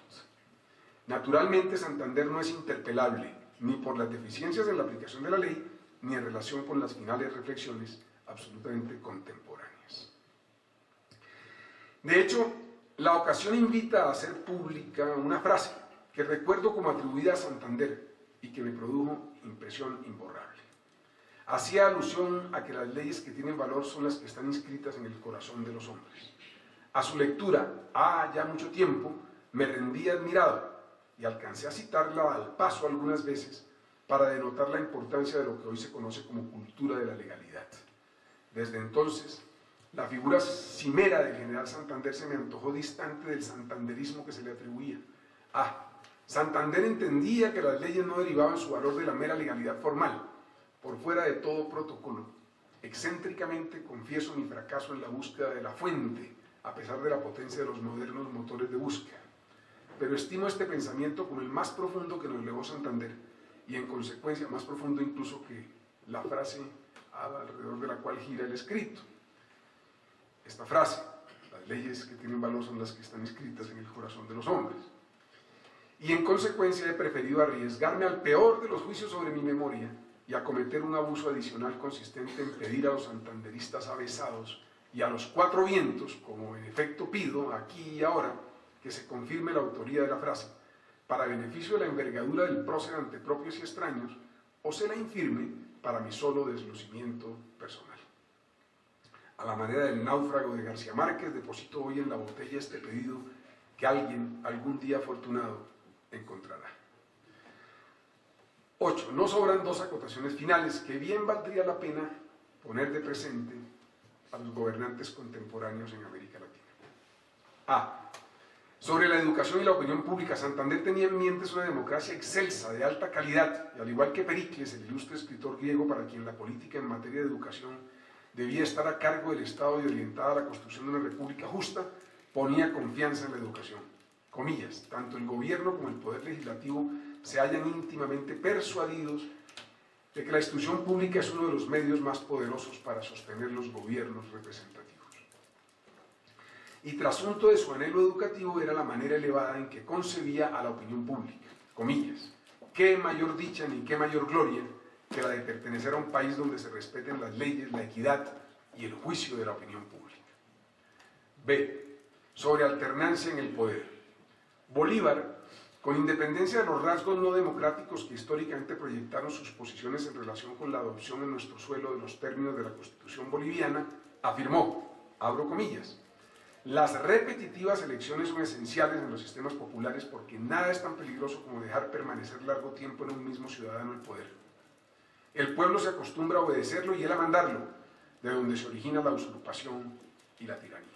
Naturalmente, Santander no es interpelable, ni por las deficiencias en la aplicación de la ley, ni en relación con las finales reflexiones absolutamente contemporáneas. De hecho, la ocasión invita a hacer pública una frase que recuerdo como atribuida a Santander y que me produjo impresión imborrable. Hacía alusión a que las leyes que tienen valor son las que están inscritas en el corazón de los hombres. A su lectura, ya mucho tiempo, me rendí admirado y alcancé a citarla al paso algunas veces para denotar la importancia de lo que hoy se conoce como cultura de la legalidad. Desde entonces, la figura cimera del general Santander se me antojó distante del santanderismo que se le atribuía. Santander entendía que las leyes no derivaban su valor de la mera legalidad formal, por fuera de todo protocolo. Excéntricamente confieso mi fracaso en la búsqueda de la fuente, a pesar de la potencia de los modernos motores de búsqueda. Pero estimo este pensamiento como el más profundo que nos legó Santander, y en consecuencia más profundo incluso que la frase alrededor de la cual gira el escrito. Esta frase: las leyes que tienen valor son las que están escritas en el corazón de los hombres. Y en consecuencia he preferido arriesgarme al peor de los juicios sobre mi memoria y a cometer un abuso adicional consistente en pedir a los santanderistas avesados y a los cuatro vientos, como en efecto pido aquí y ahora, que se confirme la autoría de la frase, para beneficio de la envergadura del prócer ante propios y extraños, o se la infirme para mi solo deslucimiento personal. A la manera del náufrago de García Márquez, deposito hoy en la botella este pedido que alguien, algún día afortunado, encontrará. 8. No sobran dos acotaciones finales que bien valdría la pena poner de presente a los gobernantes contemporáneos en América Latina. A. Sobre la educación y la opinión pública, Santander tenía en mente una democracia excelsa, de alta calidad, y al igual que Pericles, el ilustre escritor griego para quien la política en materia de educación debía estar a cargo del Estado y orientada a la construcción de una república justa, ponía confianza en la educación. Comillas, tanto el gobierno como el poder legislativo se hallan íntimamente persuadidos de que la instrucción pública es uno de los medios más poderosos para sostener los gobiernos representativos. Y trasunto de su anhelo educativo era la manera elevada en que concebía a la opinión pública. Comillas, qué mayor dicha ni qué mayor gloria que la de pertenecer a un país donde se respeten las leyes, la equidad y el juicio de la opinión pública. B. Sobre alternancia en el poder. Bolívar, con independencia de los rasgos no democráticos que históricamente proyectaron sus posiciones en relación con la adopción en nuestro suelo de los términos de la Constitución boliviana, afirmó, abro comillas, las repetitivas elecciones son esenciales en los sistemas populares porque nada es tan peligroso como dejar permanecer largo tiempo en un mismo ciudadano el poder. El pueblo se acostumbra a obedecerlo y él a mandarlo, de donde se origina la usurpación y la tiranía.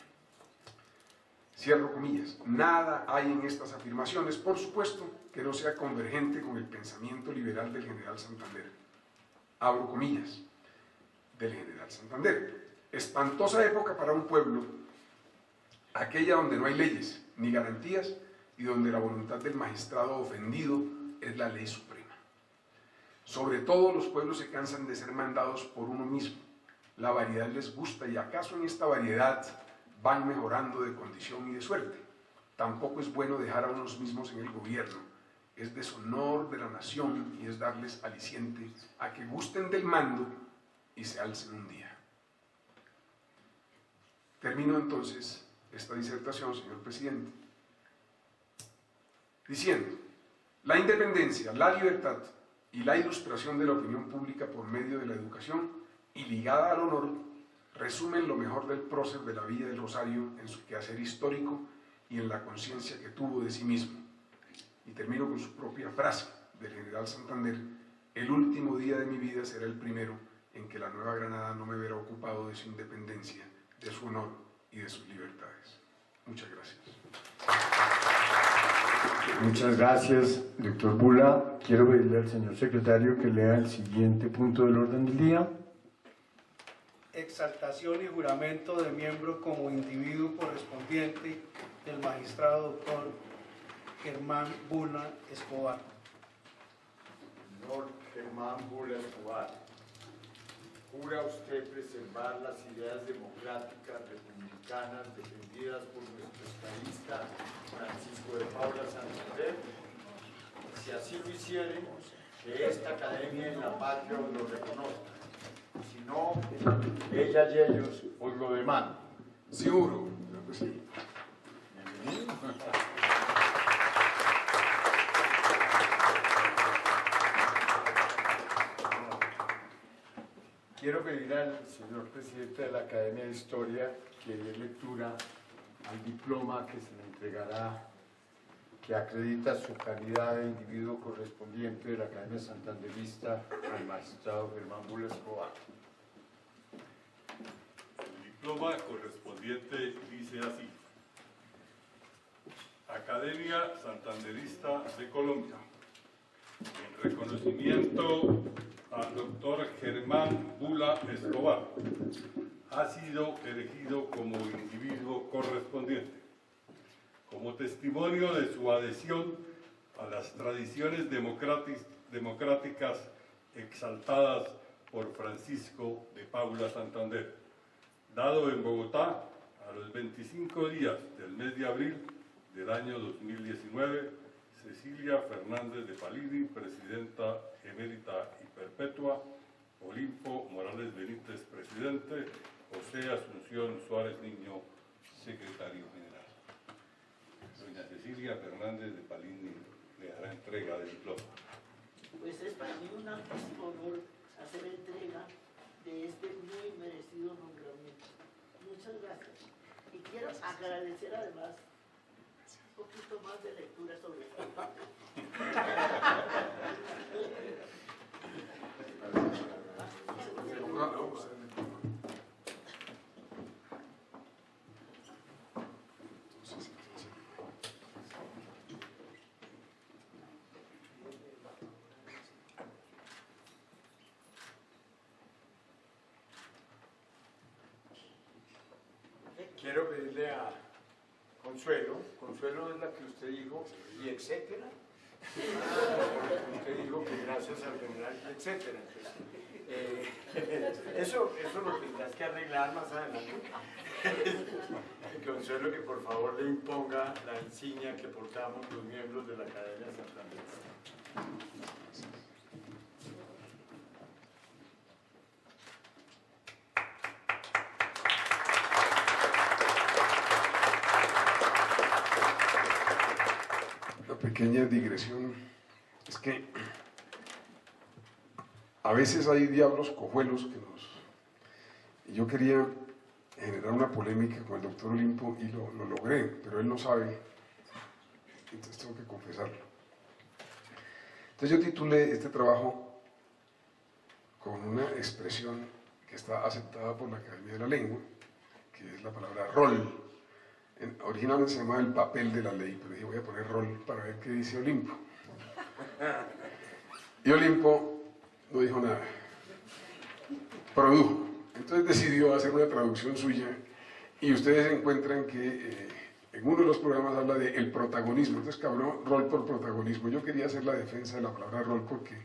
Cierro comillas. Nada hay en estas afirmaciones, por supuesto, que no sea convergente con el pensamiento liberal del general Santander. Abro comillas. Del general Santander. Espantosa época para un pueblo, aquella donde no hay leyes ni garantías y donde la voluntad del magistrado ofendido es la ley suprema. Sobre todo los pueblos se cansan de ser mandados por uno mismo. La variedad les gusta y acaso en esta variedad van mejorando de condición y de suerte. Tampoco es bueno dejar a unos mismos en el gobierno. Es deshonor de la nación y es darles aliciente a que gusten del mando y se alcen un día. Termino entonces esta disertación, señor presidente, diciendo: la independencia, la libertad y la ilustración de la opinión pública por medio de la educación y ligada al honor resumen lo mejor del prócer de la Villa del Rosario en su quehacer histórico y en la conciencia que tuvo de sí mismo. Y termino con su propia frase del general Santander: el último día de mi vida será el primero en que la Nueva Granada no me verá ocupado de su independencia, de su honor y de sus libertades. Muchas gracias. Muchas gracias, doctor Bula. Quiero pedirle al señor secretario que lea el siguiente punto del orden del día. Exaltación y juramento de miembro como individuo correspondiente del magistrado doctor Germán Bula Escobar. Señor Germán Bula Escobar, ¿jura usted preservar las ideas democráticas republicanas defendidas por nuestro estadista Francisco de Paula Santander? Si así lo hiciere, que esta academia en la patria os lo reconozca. Si no, ella y ellos os lo demandan. Seguro, creo que sí. Bienvenido. Quiero pedir al señor presidente de la Academia de Historia que dé lectura al diploma que se le entregará, que acredita su calidad de individuo correspondiente de la Academia Santanderista al magistrado Germán Bula Escobar. El diploma correspondiente dice así: Academia Santanderista de Colombia, en reconocimiento al doctor Germán Bula Escobar, ha sido elegido como individuo correspondiente, como testimonio de su adhesión a las tradiciones democráticas exaltadas por Francisco de Paula Santander, dado en Bogotá a los 25 días del mes de abril del año 2019, Cecilia Fernández de Palini, presidenta emérita y perpetua, Olimpo Morales Benítez, presidente, José Asunción Suárez Niño, secretario general. Doña Cecilia Fernández de Palini le hará entrega del diploma. Pues es para mí un altísimo honor hacer entrega de este muy merecido nombramiento. Muchas gracias. Y quiero agradecer además un poquito más de lectura sobre esto. Quiero pedirle a Consuelo es la que usted dijo, y etcétera. Usted dijo que gracias al general, etcétera. Eso lo tendrás que arreglar más adelante. Consuelo, que por favor le imponga la insignia que portamos los miembros de la Academia Santander. Pequeña digresión, es que a veces hay diablos cojuelos que y yo quería generar una polémica con el doctor Olimpo y lo logré, pero él no sabe, entonces tengo que confesarlo. Entonces yo titulé este trabajo con una expresión que está aceptada por la Academia de la Lengua, que es la palabra rol. Originalmente se llamaba el papel de la ley, pero dije voy a poner rol para ver qué dice Olimpo. Y Olimpo no dijo nada, produjo. Entonces decidió hacer una traducción suya y ustedes encuentran que en uno de los programas habla de el protagonismo. Entonces cabrón, rol por protagonismo. Yo quería hacer la defensa de la palabra rol porque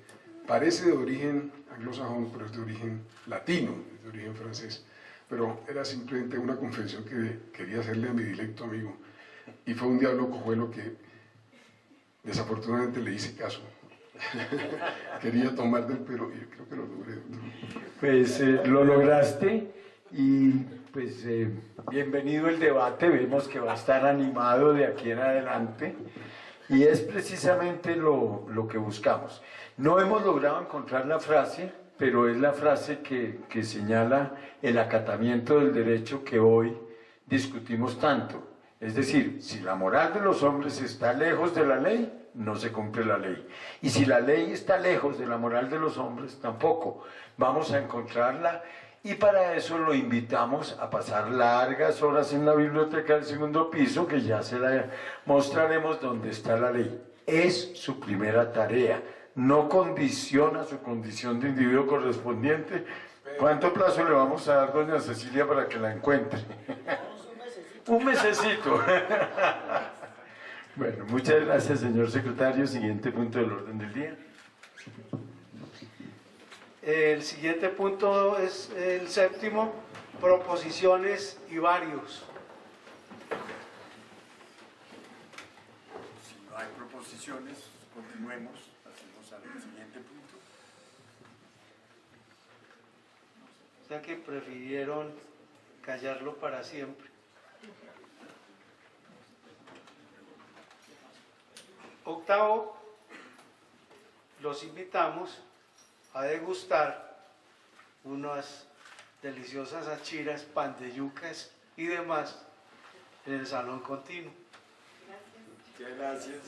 parece de origen anglosajón, pero es de origen latino, es de origen francés. Pero era simplemente una confesión que quería hacerle a mi dilecto amigo. Y fue un diablo cojuelo que desafortunadamente le hice caso. Quería tomar del pelo y creo que lo logré. Pues lo lograste y pues bienvenido el debate, vemos que va a estar animado de aquí en adelante y es precisamente lo que buscamos. No hemos logrado encontrar la frase, pero es la frase que señala el acatamiento del derecho que hoy discutimos tanto. Es decir, si la moral de los hombres está lejos de la ley, no se cumple la ley. Y si la ley está lejos de la moral de los hombres, tampoco. Vamos a encontrarla y para eso lo invitamos a pasar largas horas en la biblioteca del segundo piso, que ya se la mostraremos donde está la ley. Es su primera tarea. No condiciona su condición de individuo correspondiente. ¿Cuánto plazo le vamos a dar, doña Cecilia, para que la encuentre? Un mesecito. Bueno, muchas gracias, señor secretario. Siguiente punto del orden del día. El siguiente punto es el séptimo, proposiciones y varios. Si no hay proposiciones, continuemos. Pasemos al siguiente punto. O sea que prefirieron callarlo para siempre. Octavo, los invitamos a degustar unas deliciosas achiras, pan de yucas y demás en el salón continuo. Muchas gracias.